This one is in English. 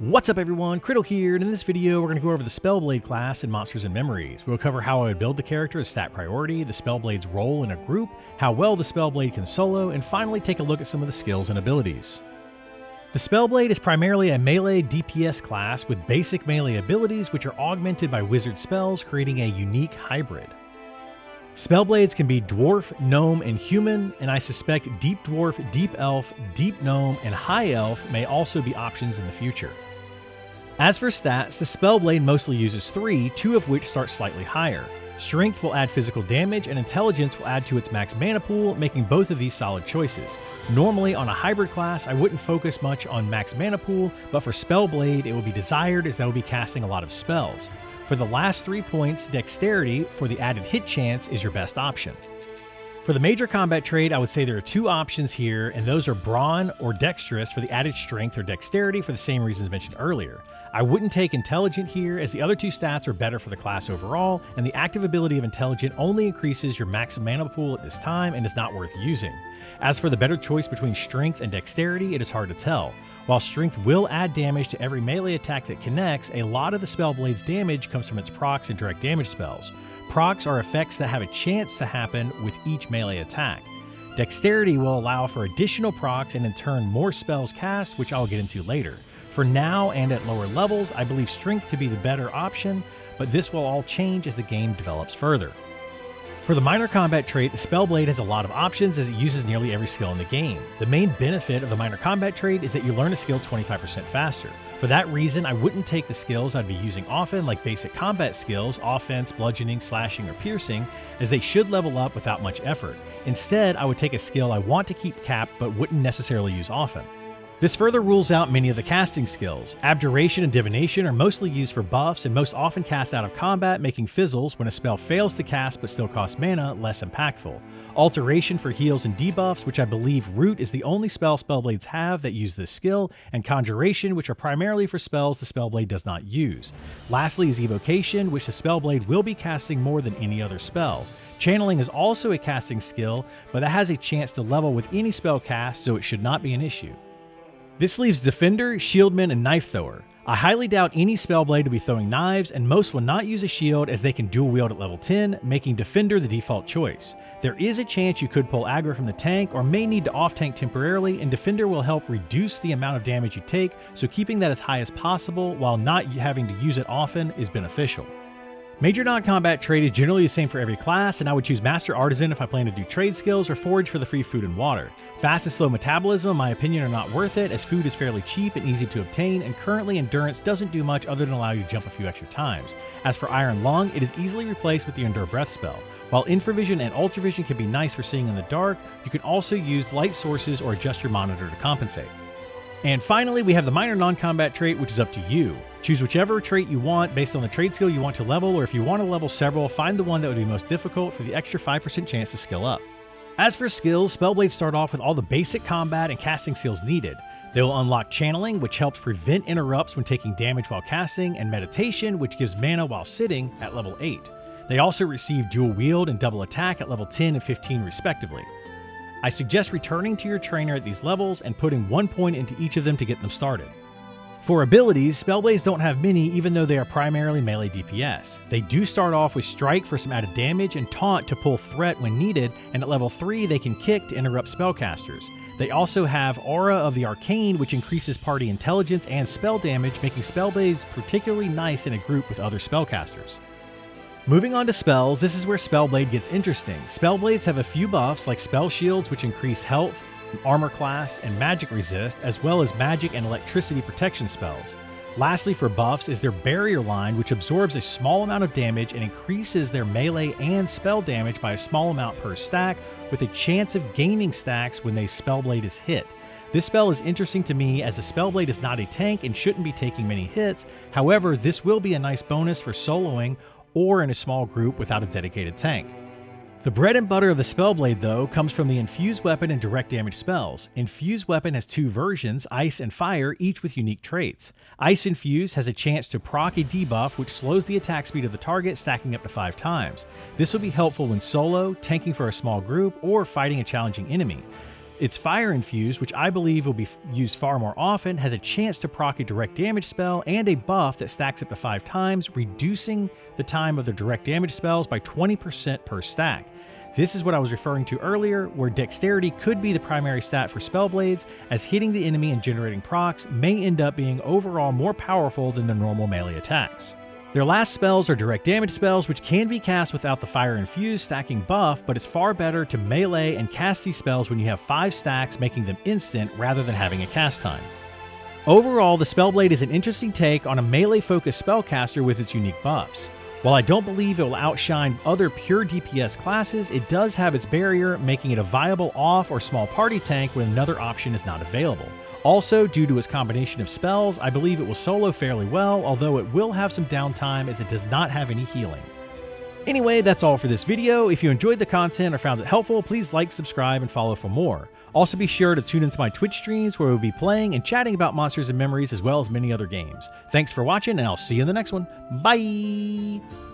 What's up everyone, Criddle here, and in this video we're going to go over the Spellblade class in Monsters and Memories. We'll cover how I would build the character as stat priority, the Spellblade's role in a group, how well the Spellblade can solo, and finally take a look at some of the skills and abilities. The Spellblade is primarily a melee DPS class with basic melee abilities which are augmented by wizard spells, creating a unique hybrid. Spellblades can be Dwarf, Gnome, and Human, and I suspect Deep Dwarf, Deep Elf, Deep Gnome, and High Elf may also be options in the future. As for stats, the Spellblade mostly uses 3, 2 of which start slightly higher. Strength will add physical damage, and Intelligence will add to its max mana pool, making both of these solid choices. Normally, on a hybrid class, I wouldn't focus much on max mana pool, but for Spellblade, it will be desired as that will be casting a lot of spells. For the last 3 points, Dexterity for the added hit chance is your best option. For the major combat trait, I would say there are 2 options here, and those are Brawn or Dexterous for the added strength or dexterity for the same reasons mentioned earlier. I wouldn't take Intelligent here, as the other 2 stats are better for the class overall, and the active ability of Intelligent only increases your max mana pool at this time and is not worth using. As for the better choice between Strength and Dexterity, it is hard to tell. While Strength will add damage to every melee attack that connects, a lot of the Spellblade's damage comes from its procs and direct damage spells. Procs are effects that have a chance to happen with each melee attack. Dexterity will allow for additional procs and in turn more spells cast, which I'll get into later. For now and at lower levels, I believe Strength to be the better option, but this will all change as the game develops further. For the minor combat trait, the Spellblade has a lot of options as it uses nearly every skill in the game. The main benefit of the minor combat trait is that you learn a skill 25% faster. For that reason, I wouldn't take the skills I'd be using often like basic combat skills, offense, bludgeoning, slashing, or piercing, as they should level up without much effort. Instead, I would take a skill I want to keep capped but wouldn't necessarily use often. This further rules out many of the casting skills. Abjuration and Divination are mostly used for buffs and most often cast out of combat, making fizzles when a spell fails to cast but still costs mana less impactful. Alteration for heals and debuffs, which I believe Root is the only spell Spellblades have that use this skill, and Conjuration, which are primarily for spells the Spellblade does not use. Lastly is Evocation, which the Spellblade will be casting more than any other spell. Channeling is also a casting skill, but that has a chance to level with any spell cast, so it should not be an issue. This leaves Defender, Shieldman, and Knife Thrower. I highly doubt any Spellblade will be throwing knives, and most will not use a shield as they can dual wield at level 10, making Defender the default choice. There is a chance you could pull aggro from the tank or may need to off-tank temporarily, and Defender will help reduce the amount of damage you take, so keeping that as high as possible while not having to use it often is beneficial. Major non-combat trait is generally the same for every class, and I would choose Master Artisan if I plan to do trade skills or Forage for the free food and water. Fast and slow metabolism, in my opinion, are not worth it, as food is fairly cheap and easy to obtain, and currently Endurance doesn't do much other than allow you to jump a few extra times. As for Iron Lung, it is easily replaced with the Endure Breath spell. While Infravision and Ultravision can be nice for seeing in the dark, you can also use light sources or adjust your monitor to compensate. And finally, we have the minor non-combat trait, which is up to you. Choose whichever trait you want based on the trade skill you want to level, or if you want to level several, find the one that would be most difficult for the extra 5% chance to skill up. As for skills, Spellblades start off with all the basic combat and casting skills needed. They will unlock Channeling, which helps prevent interrupts when taking damage while casting, and Meditation, which gives mana while sitting, at level 8. They also receive Dual Wield and Double Attack at level 10 and 15 respectively. I suggest returning to your trainer at these levels and putting 1 point into each of them to get them started. For abilities, Spellblades don't have many even though they are primarily melee DPS. They do start off with Strike for some added damage and Taunt to pull threat when needed, and at level 3 they can Kick to interrupt spellcasters. They also have Aura of the Arcane, which increases party intelligence and spell damage, making Spellblades particularly nice in a group with other spellcasters. Moving on to spells, this is where Spellblade gets interesting. Spellblades have a few buffs like Spell Shields, which increase health, armor class, and magic resist, as well as magic and electricity protection spells. Lastly, for buffs is their Barrier Line, which absorbs a small amount of damage and increases their melee and spell damage by a small amount per stack, with a chance of gaining stacks when a Spellblade is hit. This spell is interesting to me as the Spellblade is not a tank and shouldn't be taking many hits. However, this will be a nice bonus for soloing or in a small group without a dedicated tank. The bread and butter of the Spellblade, though, comes from the Infused Weapon and Direct Damage spells. Infused Weapon has 2 versions, Ice and Fire, each with unique traits. Ice Infused has a chance to proc a debuff which slows the attack speed of the target, stacking up to 5 times. This will be helpful when solo, tanking for a small group, or fighting a challenging enemy. Its fire infused, which I believe will be used far more often, has a chance to proc a direct damage spell and a buff that stacks up to 5 times, reducing the time of the direct damage spells by 20% per stack. This is what I was referring to earlier, where dexterity could be the primary stat for Spellblades, as hitting the enemy and generating procs may end up being overall more powerful than the normal melee attacks. Their last spells are direct damage spells, which can be cast without the fire infused stacking buff, but it's far better to melee and cast these spells when you have 5 stacks, making them instant rather than having a cast time. Overall, the Spellblade is an interesting take on a melee-focused spellcaster with its unique buffs. While I don't believe it will outshine other pure DPS classes, it does have its barrier, making it a viable off or small party tank when another option is not available. Also, due to its combination of spells, I believe it will solo fairly well, although it will have some downtime as it does not have any healing. Anyway, that's all for this video. If you enjoyed the content or found it helpful, please like, subscribe, and follow for more. Also be sure to tune into my Twitch streams where we'll be playing and chatting about Monsters and Memories as well as many other games. Thanks for watching, and I'll see you in the next one. Bye!